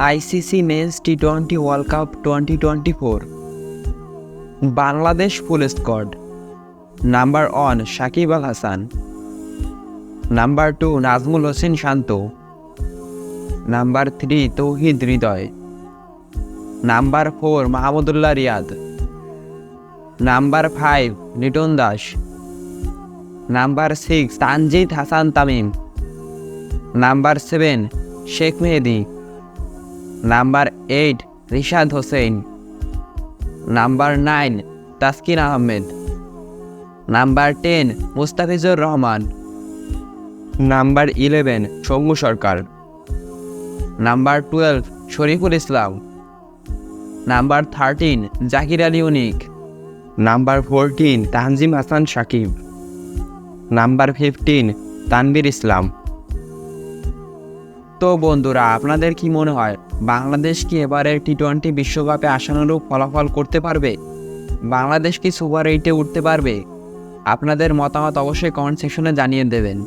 ICC men's টি-20 world cup 2024। Bangladesh full squad: number 1 Shakib Al Hasan, number 2 Najmul Hossain Shanto, number 3 Towhid Hridoy, number 4 Mahmudullah Riyad, number 5 Liton Das, number 6 Tanzid Hasan Tamim, number 7 Sheikh Mehedi, number 8 Rishad Hossain, number 9 Taskin Ahmed, number 10 Mustafizur Rahman, number 11 Soumya Sarkar, number 12 Shoriful Islam, number 13 Jaker Ali Anik, number 14 Tanzim Hasan Shakib, number 15 Tanvir ইসলাম। তো বন্ধুরা, আপনাদের কি মনে হয় বাংলাদেশ কি এবারের টি-20 বিশ্বকাপে আশানুরূপ ফলাফল করতে পারবে? বাংলাদেশ কি সুপার 8-এ উঠতে পারবে? আপনাদের মতামত অবশ্যই কমেন্ট সেকশনে জানিয়ে দেবেন।